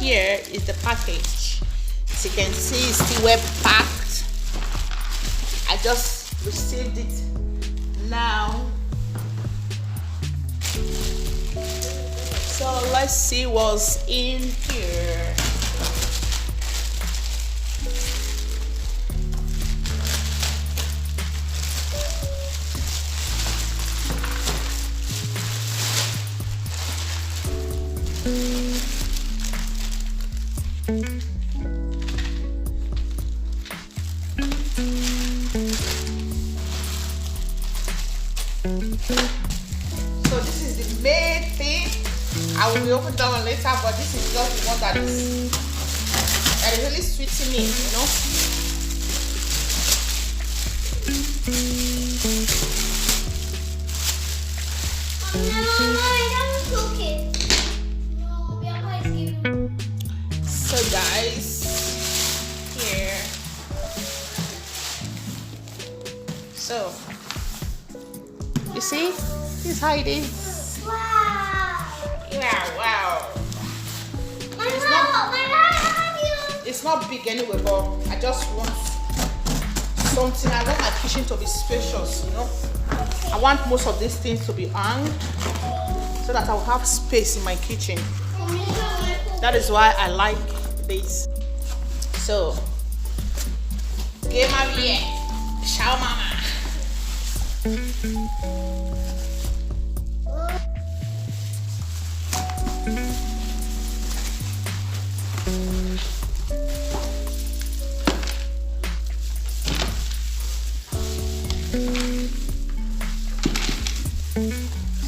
here is the package. As you can see, it's still well packed. I just received it now. So let's see what's in here. So this is the main thing. I will open that one later, but this is just the one that is really sweet to me, you know. So guys, here. So you see, this is how it is. Wow. Wow. It's not big anyway, but I just want something. I want my kitchen to be spacious, you know. I want most of these things to be hung so that I'll have space in my kitchen. That is why I like this. So, game of here. Ciao, mama.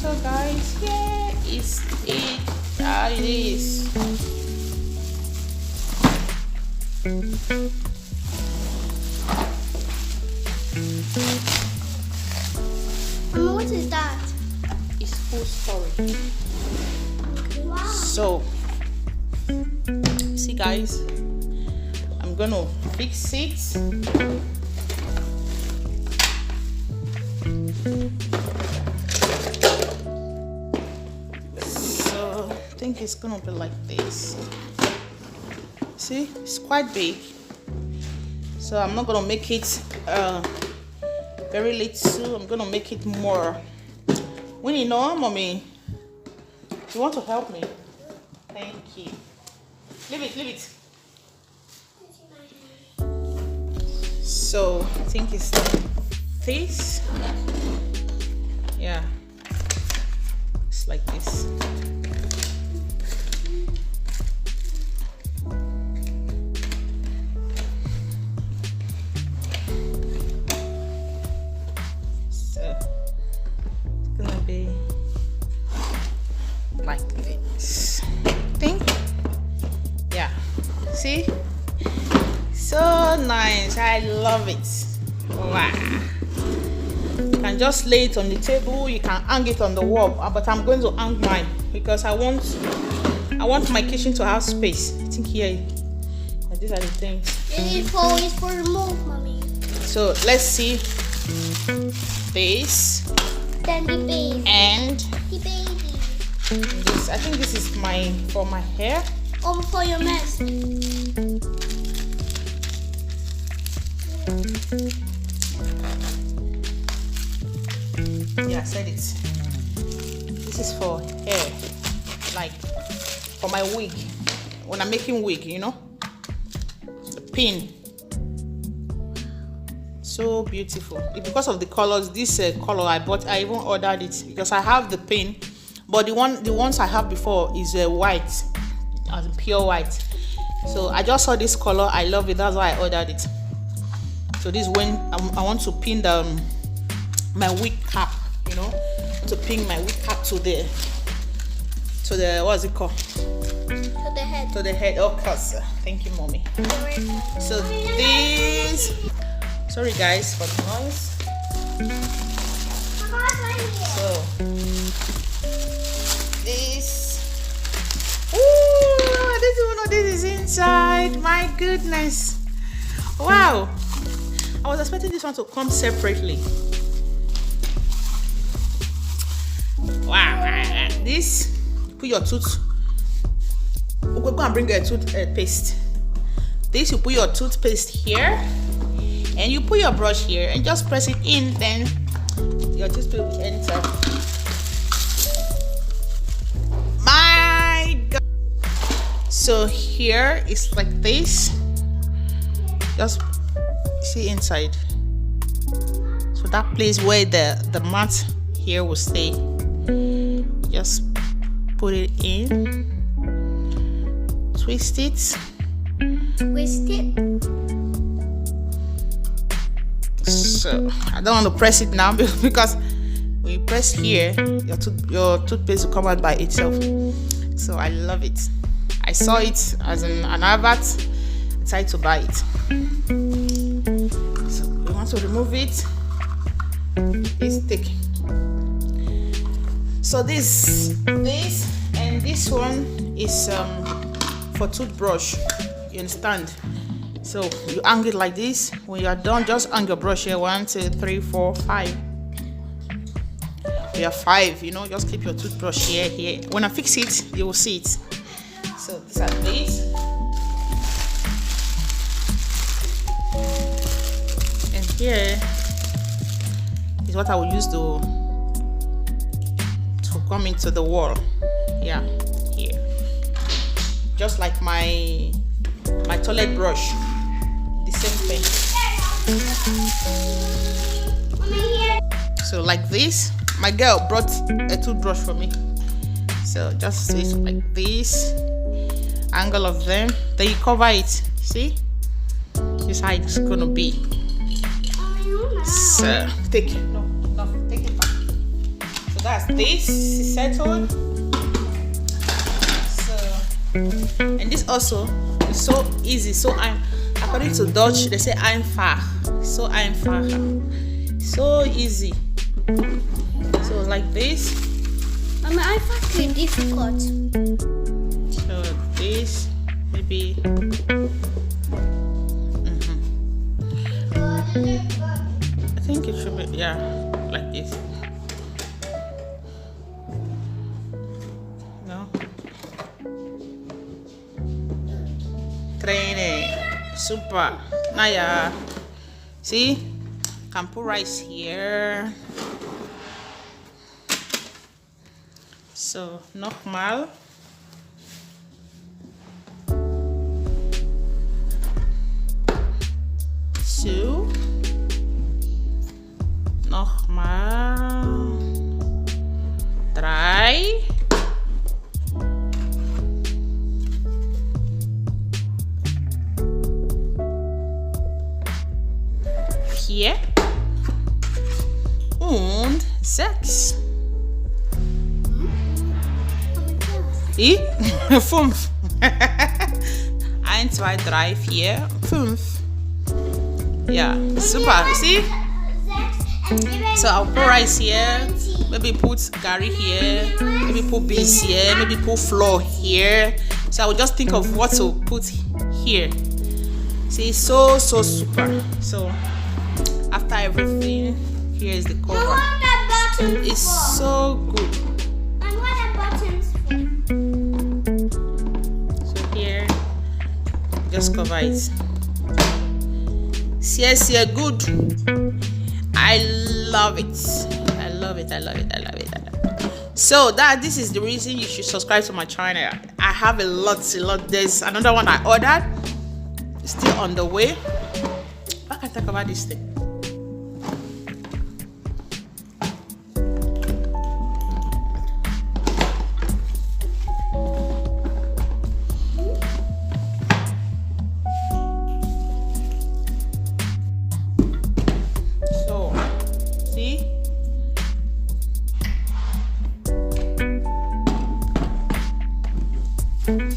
So guys, here is it. How it is. Mama, what is that? It's full storage. Wow. So, see guys, I'm gonna fix it. So, I think it's gonna be like this. See, it's quite big. So I'm not gonna make it very little. I'm gonna make it more. Winnie, no, mommy. You want to help me? Thank you. Leave it. So I think it's this. Yeah. It's like this. So it's gonna be like this. Think? Yeah. See? So nice. I love it. Wow. You can just lay it on the table. You can hang it on the wall. But I'm going to hang mine because I want my kitchen to have space. I think here, these are the things. It's for remote, mommy. So let's see this Then the baby. and The baby. this. I think this is for my hair. For your mess. Yeah, I said it. This is for hair, like for my wig. When I'm making wig, you know, the pin. So beautiful. It's because of the colors. This color I even ordered it because I have the pin, but the ones I have before is white, as in pure white. So I just saw this color. I love it. That's why I ordered it. So this is when I want to pin my wig cap, you know, to pin my wig cap to the what's it called? To the head. To the head. Oh, cause thank you, mommy. So this. Sorry guys for the noise. So this. Ooh, this is inside. My goodness. Wow. I was expecting this one to come separately. Wow. This, put your tooth. Go and bring a toothpaste. This, you put your toothpaste here, and you put your brush here, and just press it in. Then your toothpaste will enter. My God! So here it's like this. Just see inside. So that place where the mat here will stay. Just put it in. Twist it. Twist it. So I don't want to press it now because when you press here, your toothpaste will come out by itself. So I love it. I saw it as an advert. Decided to buy it. So we want to remove it. It's thick. So this and this one is for toothbrush. You understand? So you hang it like this. When you are done, just hang your brush here. 1, 2, 3, 4, 5. We have 5. You know, just keep your toothbrush here. When I fix it, you will see it. So these are these. And here is what I will use to come into the wall. Yeah, here. Just like my toilet brush. The same thing. So like this. My girl brought a toothbrush for me. So just it's like this. Angle of them. Then you cover it. See? This is how it's gonna be. So take it. No, take it back. So that's this. It's settled. So and this also is so easy. So according to Dutch, they say einfach. So einfach. So easy. So like this. Mama, einfach is difficult. So this maybe. I think it should be like this. No. Training. Super. Naya. See? Can put rice here. So nochmal. So nochmal. 3. Und 6. 5. 1, 2, 3, 4, 5. Yeah, super. See? So I'll put rice here. Maybe put gari here. Maybe put beans here. Maybe put flour here. So I will just think of what to put here. See, so super. So after everything, here is the cover. It's so good. So here, just cover it. See, good. I love it. So this is the reason you should subscribe to my channel. I have a lot. There's another one I ordered. It's still on the way. I can talk about this thing.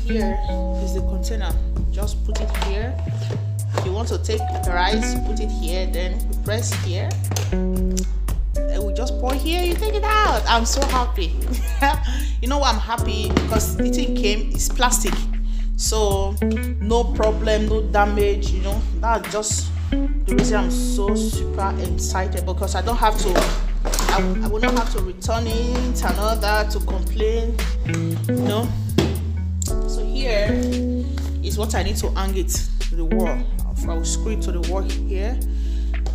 Here is the container. Just put it here. If you want to take the rice, put it here. Then you press here. And we just pour here. You take it out. I'm so happy. You know why I'm happy? Because the thing came. It's plastic, so no problem, no damage. You know, that's just the reason I'm so super excited, because I don't have to. I will not have to return it and all that to complain. You know. here is what I need to hang it to the wall. I'll screw it to the wall here.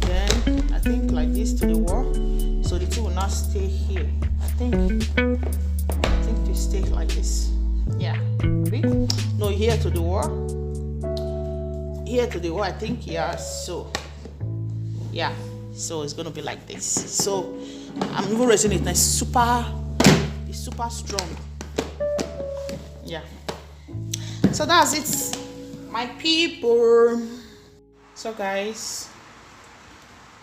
Then I think like this to the wall. So the two will not stay here. I think they stay like this. Yeah. Maybe? No, here to the wall. Here to the wall, I think. Yeah. So yeah. So it's gonna be like this. So I'm even raising it. It's super strong. Yeah. So that's it, my people. So guys,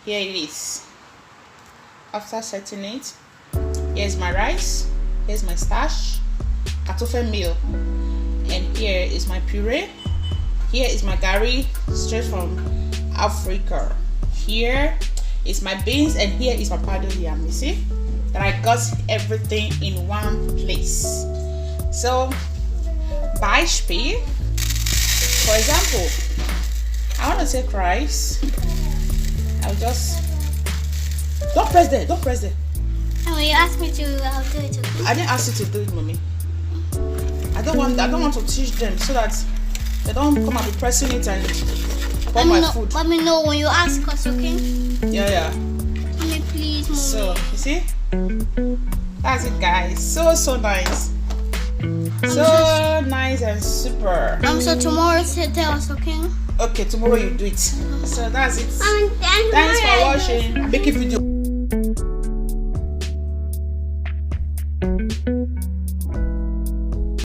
here it is. After setting it, here's my rice, here's my starch, katofe meal, and here is my puree. Here is my gari straight from Africa. Here is my beans, and here is my powdered yam. You see that I got everything in one place. So Beispiel, for example, I want to take rice. I'll just don't press there. And when you ask me to, I'll do it. Okay? I didn't ask you to do it, mommy. I don't want to teach them so that they don't come and be pressing it and pour my food. Let me know when you ask us, okay? Yeah. Mommy, please, mommy. So you see, that's it, guys. So nice. So nice and super. So tomorrow tell us, okay? Okay, tomorrow you do it. So that's it. Thanks Thanks for watching. I'm making video.